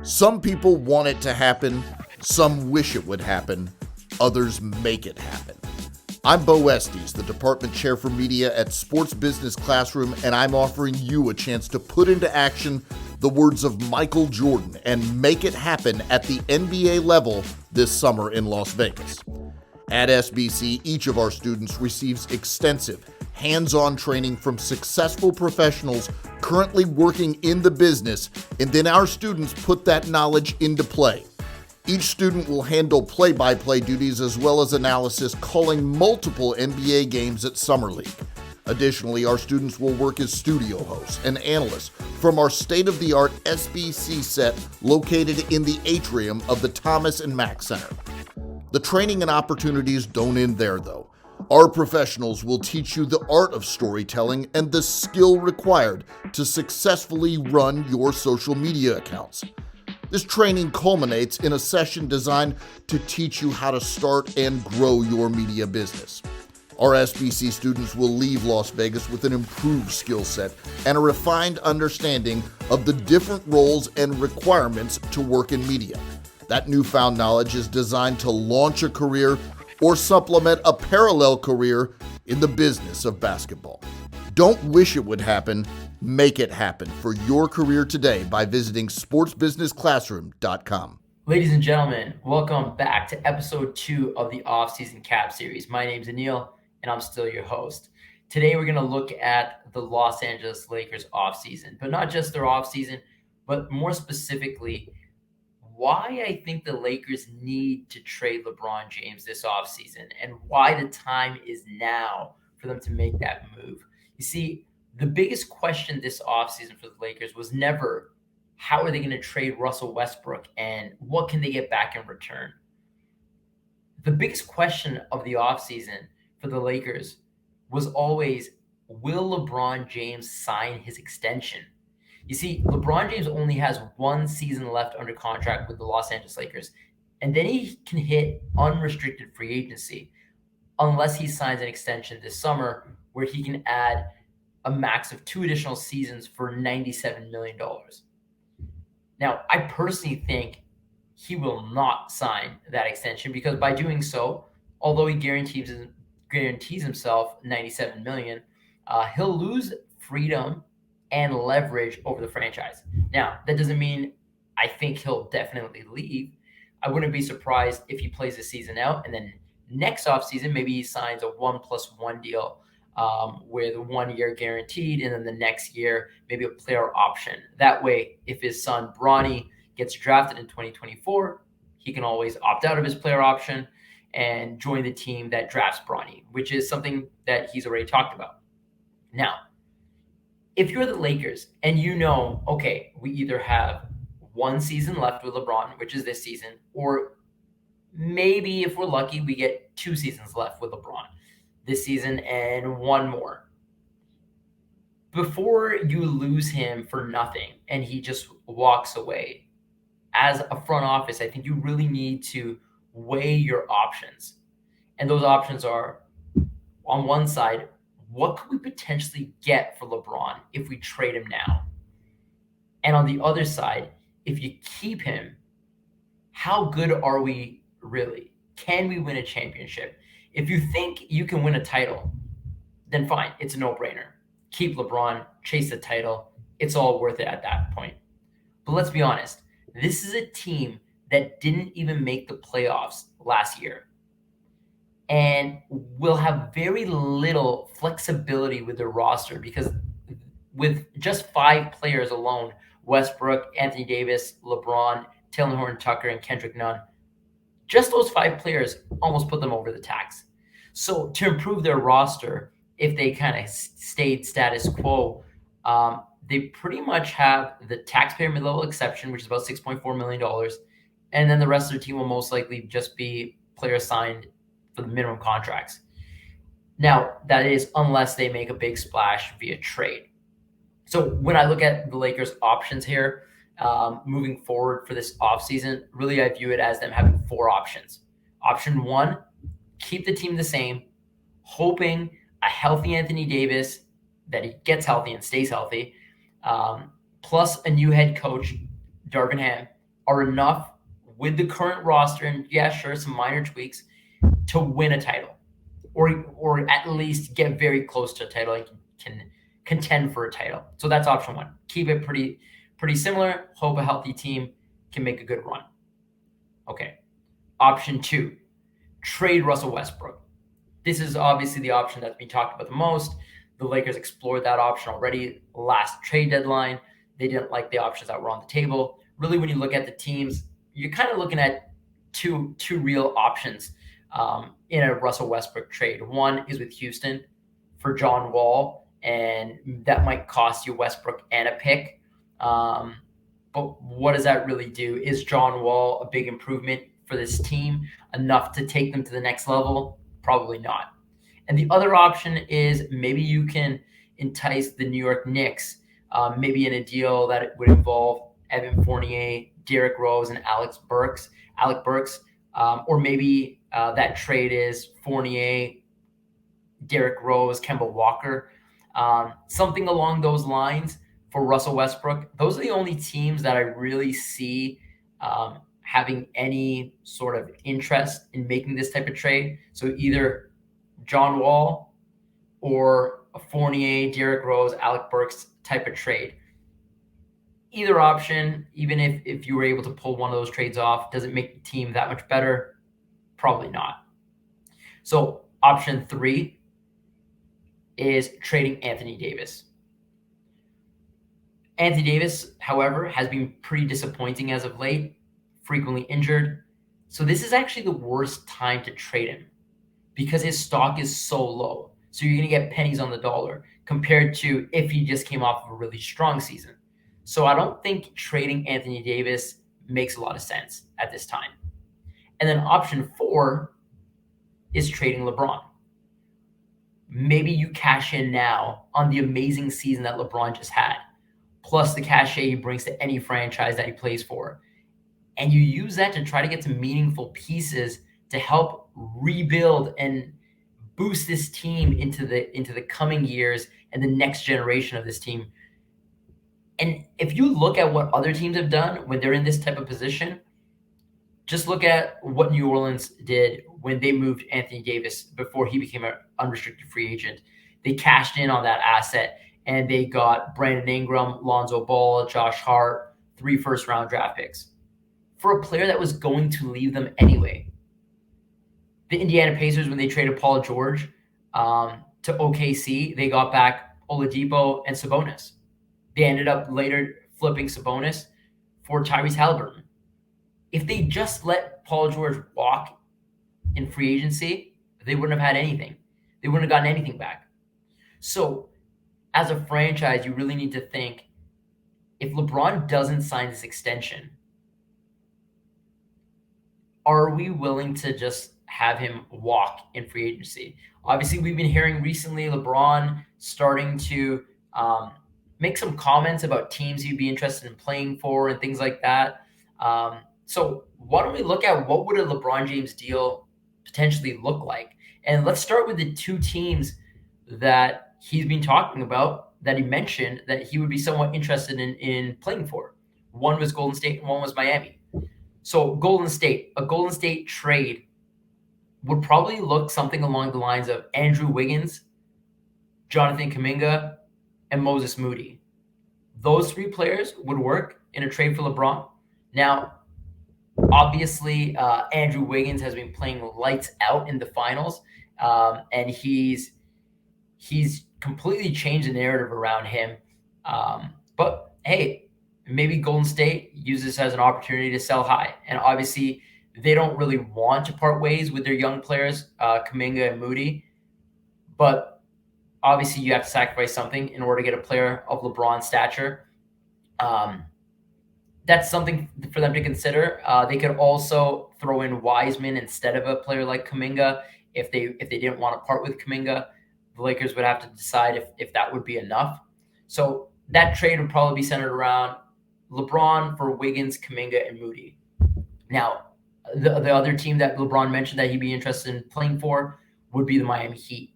Some people want it to happen, some wish it would happen, others make it happen. I'm Bo Estes, the department chair for media at Sports Business Classroom, and I'm offering you a chance to put into action the words of Michael Jordan and make it happen at the NBA level this summer in Las Vegas. At SBC, each of our students receives extensive, hands-on training from successful professionals currently working in the business, and then our students put that knowledge into play. Each student will handle play-by-play duties as well as analysis, calling multiple NBA games at Summer League. Additionally, our students will work as studio hosts and analysts from our state-of-the-art SBC set located in the atrium of the Thomas and Mack Center. The training and opportunities don't end there, though. Our professionals will teach you the art of storytelling and the skill required to successfully run your social media accounts. This training culminates in a session designed to teach you how to start and grow your media business. Our SBC students will leave Las Vegas with an improved skill set and a refined understanding of the different roles and requirements to work in media. That newfound knowledge is designed to launch a career or supplement a parallel career in the business of basketball. Don't wish it would happen, make it happen for your career today by visiting sportsbusinessclassroom.com. Ladies and gentlemen, welcome back to episode 2 of the Offseason Cap Series. My name's Anil, and I'm still your host. Today we're going to look at the Los Angeles Lakers offseason, but not just their offseason, but more specifically, why I think the Lakers need to trade LeBron James this offseason and why the time is now for them to make that move. You see, the biggest question this offseason for the Lakers was never how are they going to trade Russell Westbrook and what can they get back in return. The biggest question of the offseason for the Lakers was always, will LeBron James sign his extension? You see, LeBron James only has 1 season left under contract with the Los Angeles Lakers, and then he can hit unrestricted free agency unless he signs an extension this summer where he can add a max of 2 additional seasons for $97 million. Now, I personally think he will not sign that extension because by doing so, although he guarantees himself $97 million, he'll lose freedom and leverage over the franchise. Now, that doesn't mean I think he'll definitely leave. I wouldn't be surprised if he plays the season out and then next offseason, maybe he signs a 1+1 deal with 1 year guaranteed, and then the next year, maybe a player option. That way, if his son Bronny gets drafted in 2024, he can always opt out of his player option and join the team that drafts Bronny, which is something that he's already talked about. Now, if you're the Lakers and you know, okay, we either have 1 season left with LeBron, which is this season, or maybe if we're lucky, we get 2 seasons left with LeBron this season and 1 more. Before you lose him for nothing and he just walks away, as a front office, I think you really need to weigh your options. And those options are, on one side, what could we potentially get for LeBron if we trade him now? And on the other side, if you keep him, how good are we really? Can we win a championship? If you think you can win a title, then fine, it's a no-brainer. Keep LeBron, chase the title. It's all worth it at that point. But let's be honest, this is a team that didn't even make the playoffs last year and will have very little flexibility with their roster because with just 5 players alone, Westbrook, Anthony Davis, LeBron, Taylor Horton-Tucker, and Kendrick Nunn, just those 5 players almost put them over the tax. So to improve their roster, if they kind of stayed status quo, they pretty much have the taxpayer mid-level exception, which is about $6.4 million. And then the rest of their team will most likely just be players signed for the minimum contracts. Now, that is unless they make a big splash via trade. So when I look at the Lakers' options here, moving forward for this offseason, really I view it as them having 4 options. Option 1, keep the team the same, hoping a healthy Anthony Davis, that he gets healthy and stays healthy, plus a new head coach, Darvin Ham, are enough with the current roster, and yeah, sure, some minor tweaks, to win a title, or at least get very close to a title and can contend for a title. So that's option one. Keep it pretty similar. Hope a healthy team can make a good run. Okay. Option two, trade Russell Westbrook. This is obviously the option that's been talked about the most. The Lakers explored that option already last trade deadline. They didn't like the options that were on the table. Really, when you look at the teams, you're kind of looking at two real options in a Russell Westbrook trade. One is with Houston for John Wall, and that might cost you Westbrook and a pick. But what does that really do? Is John Wall a big improvement for this team, enough to take them to the next level? Probably not. And the other option is maybe you can entice the New York Knicks, maybe in a deal that would involve Evan Fournier, Derrick Rose, and Alec Burks. Or maybe that trade is Fournier, Derrick Rose, Kemba Walker, something along those lines for Russell Westbrook. Those are the only teams that I really see having any sort of interest in making this type of trade. So either John Wall or a Fournier, Derrick Rose, Alec Burks type of trade. Either option, even if you were able to pull one of those trades off, does it make the team that much better? Probably not. So option three is trading Anthony Davis. Anthony Davis, however, has been pretty disappointing as of late, frequently injured. So this is actually the worst time to trade him because his stock is so low. So you're going to get pennies on the dollar compared to if he just came off of a really strong season. So I don't think trading Anthony Davis makes a lot of sense at this time. And then option four is trading LeBron. Maybe you cash in now on the amazing season that LeBron just had, plus the cachet he brings to any franchise that he plays for. And you use that to try to get some meaningful pieces to help rebuild and boost this team into the coming years and the next generation of this team. And if you look at what other teams have done when they're in this type of position, just look at what New Orleans did when they moved Anthony Davis before he became an unrestricted free agent. They cashed in on that asset and they got Brandon Ingram, Lonzo Ball, Josh Hart, 3 first-round draft picks for a player that was going to leave them anyway. The Indiana Pacers, when they traded Paul George to OKC, they got back Oladipo and Sabonis. They ended up later flipping Sabonis for Tyrese Halliburton. If they just let Paul George walk in free agency, they wouldn't have had anything. They wouldn't have gotten anything back. So as a franchise, you really need to think, if LeBron doesn't sign this extension, are we willing to just have him walk in free agency? Obviously, we've been hearing recently LeBron starting to make some comments about teams he'd be interested in playing for and things like that. So why don't we look at what would a LeBron James deal potentially look like? And let's start with the two teams that he's been talking about, that he mentioned that he would be somewhat interested in playing for. One was Golden State and one was Miami. So a Golden State trade would probably look something along the lines of Andrew Wiggins, Jonathan Kuminga, and Moses Moody. Those 3 players would work in a trade for LeBron. Now, obviously, Andrew Wiggins has been playing lights out in the finals, and he's completely changed the narrative around him. But hey, maybe Golden State uses this as an opportunity to sell high. And obviously, they don't really want to part ways with their young players, Kuminga and Moody. But obviously, you have to sacrifice something in order to get a player of LeBron's stature. That's something for them to consider. They could also throw in Wiseman instead of a player like Kuminga if they didn't want to part with Kuminga. The Lakers would have to decide if that would be enough. So that trade would probably be centered around LeBron for Wiggins, Kuminga, and Moody. Now, the other team that LeBron mentioned that he'd be interested in playing for would be the Miami Heat.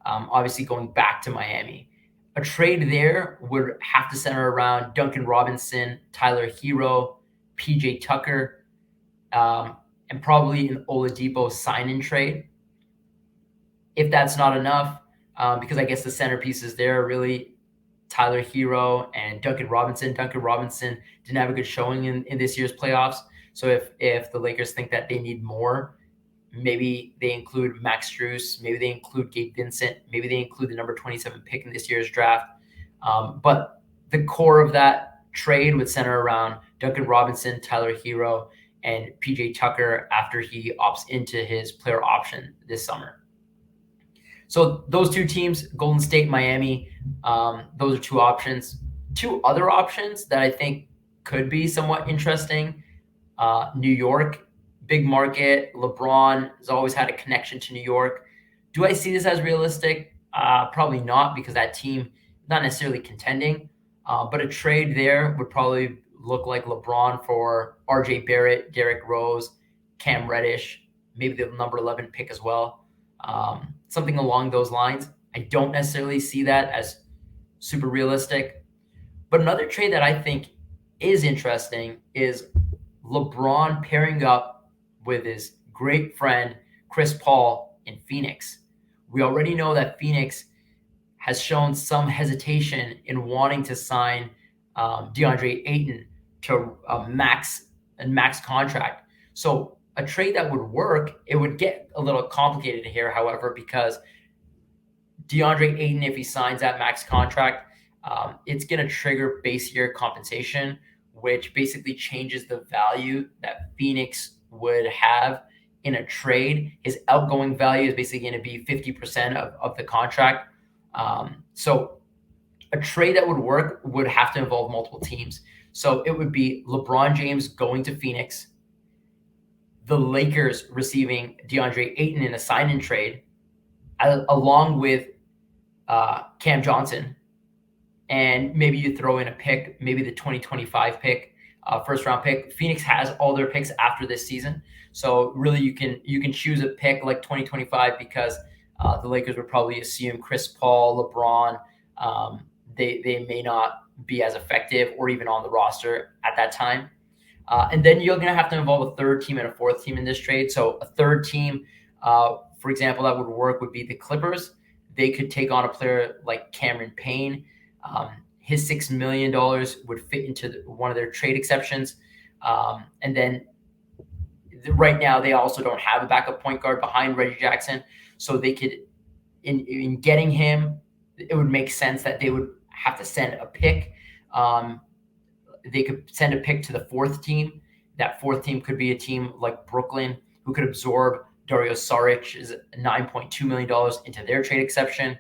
Obviously going back to Miami. A trade there would have to center around Duncan Robinson, Tyler Hero, PJ Tucker, and probably an Oladipo sign-in trade. If that's not enough, because I guess the centerpieces there are really Tyler Hero and Duncan Robinson. Duncan Robinson didn't have a good showing in this year's playoffs. So if the Lakers think that they need more, maybe they include Max Strus, maybe they include Gabe Vincent, maybe they include the number 27 pick in this year's draft. But the core of that trade would center around Duncan Robinson, Tyler Hero, and PJ Tucker after he opts into his player option this summer. So those two teams, Golden State, Miami, those are two options. Two other options that I think could be somewhat interesting. New York, big market. LeBron has always had a connection to New York. Do I see this as realistic? Probably not, because that team not necessarily contending. But a trade there would probably look like LeBron for RJ Barrett, Derrick Rose, Cam Reddish, maybe the number 11 pick as well. Something along those lines. I don't necessarily see that as super realistic. But another trade that I think is interesting is LeBron pairing up with his great friend Chris Paul in Phoenix. We already know that Phoenix has shown some hesitation in wanting to sign DeAndre Ayton to a max contract. So a trade that would work, it would get a little complicated here, however, because DeAndre Ayton, if he signs that max contract, it's going to trigger base year compensation, which basically changes the value that Phoenix would have in a trade. His outgoing value is basically going to be 50% of the contract. So a trade that would work would have to involve multiple teams. So it would be LeBron James going to Phoenix, the Lakers receiving DeAndre Ayton in a sign-in trade, along with Cam Johnson. And maybe you throw in a pick, maybe the 2025 pick, first-round pick. Phoenix has all their picks after this season. So really you can choose a pick like 2025 because the Lakers would probably assume Chris Paul, LeBron, they may not be as effective or even on the roster at that time. And then you're going to have to involve a third team and a fourth team in this trade. So a third team, for example, that would work would be the Clippers. They could take on a player like Cameron Payne. His $6 million would fit into one of their trade exceptions. And then right now they also don't have a backup point guard behind Reggie Jackson. So they could, in getting him, it would make sense that they would have to send a pick. They could send a pick to the fourth team. That fourth team could be a team like Brooklyn, who could absorb Dario Saric's $9.2 million into their trade exception.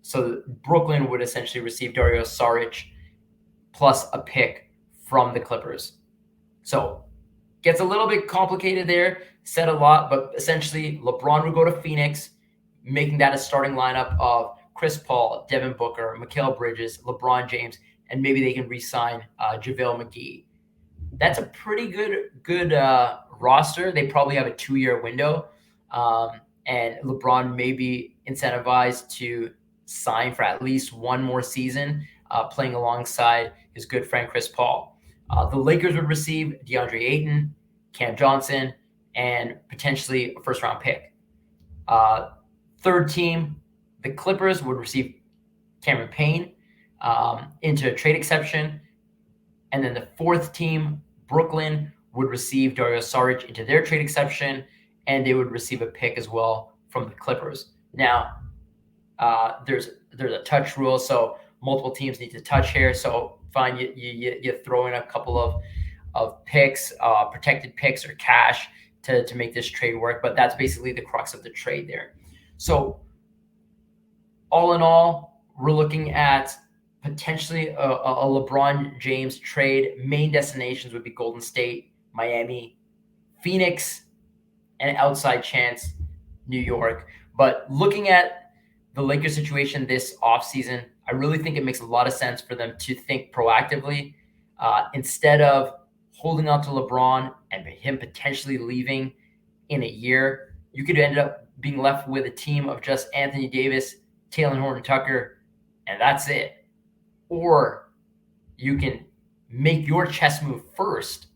So Brooklyn would essentially receive Dario Saric plus a pick from the Clippers. So gets a little bit complicated there, said a lot, but essentially LeBron would go to Phoenix, making that a starting lineup of Chris Paul, Devin Booker, Mikal Bridges, LeBron James, and maybe they can re-sign JaVale McGee. That's a pretty good roster. They probably have a 2-year window, and LeBron may be incentivized to sign for at least one more season, playing alongside his good friend Chris Paul. The Lakers would receive DeAndre Ayton, Cam Johnson, and potentially a first-round pick. Third team, the Clippers would receive Cameron Payne into a trade exception. And then the fourth team, Brooklyn, would receive Dario Saric into their trade exception, and they would receive a pick as well from the Clippers. Now, there's a touch rule, so multiple teams need to touch here. So fine, you throw in a couple of picks, protected picks or cash to make this trade work, but that's basically the crux of the trade there. So all in all, we're looking at potentially a LeBron James trade. Main destinations would be Golden State, Miami, Phoenix, and outside chance, New York. But looking at the Lakers situation this offseason, I really think it makes a lot of sense for them to think proactively. Instead of holding on to LeBron and him potentially leaving in a year, you could end up being left with a team of just Anthony Davis, Talen Horton-Tucker, and that's it. Or you can make your chess move first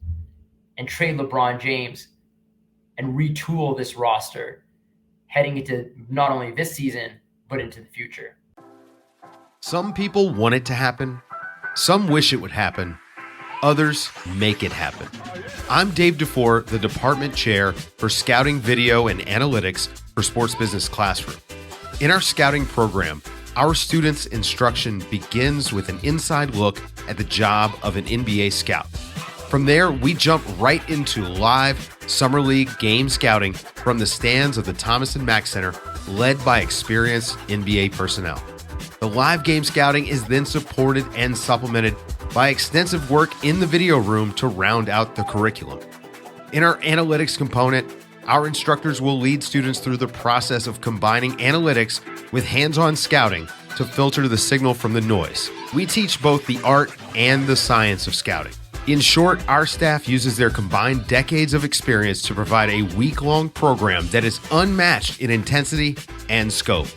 and trade LeBron James and retool this roster heading into not only this season, but into the future. Some people want it to happen. Some wish it would happen. Others make it happen. I'm Dave DeFore, the Department Chair for Scouting, Video, and Analytics for Sports Business Classroom. In our scouting program, our students' instruction begins with an inside look at the job of an NBA scout. From there, we jump right into live Summer League game scouting from the stands of the Thomas & Mack Center, led by experienced NBA personnel. The live game scouting is then supported and supplemented by extensive work in the video room to round out the curriculum. In our analytics component, our instructors will lead students through the process of combining analytics with hands-on scouting to filter the signal from the noise. We teach both the art and the science of scouting. In short, our staff uses their combined decades of experience to provide a week-long program that is unmatched in intensity and scope.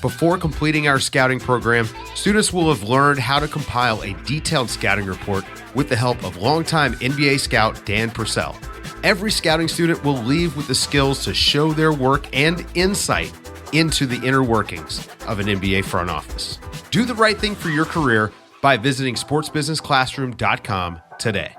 Before completing our scouting program, students will have learned how to compile a detailed scouting report with the help of longtime NBA scout Dan Purcell. Every scouting student will leave with the skills to show their work and insight into the inner workings of an NBA front office. Do the right thing for your career by visiting sportsbusinessclassroom.com today.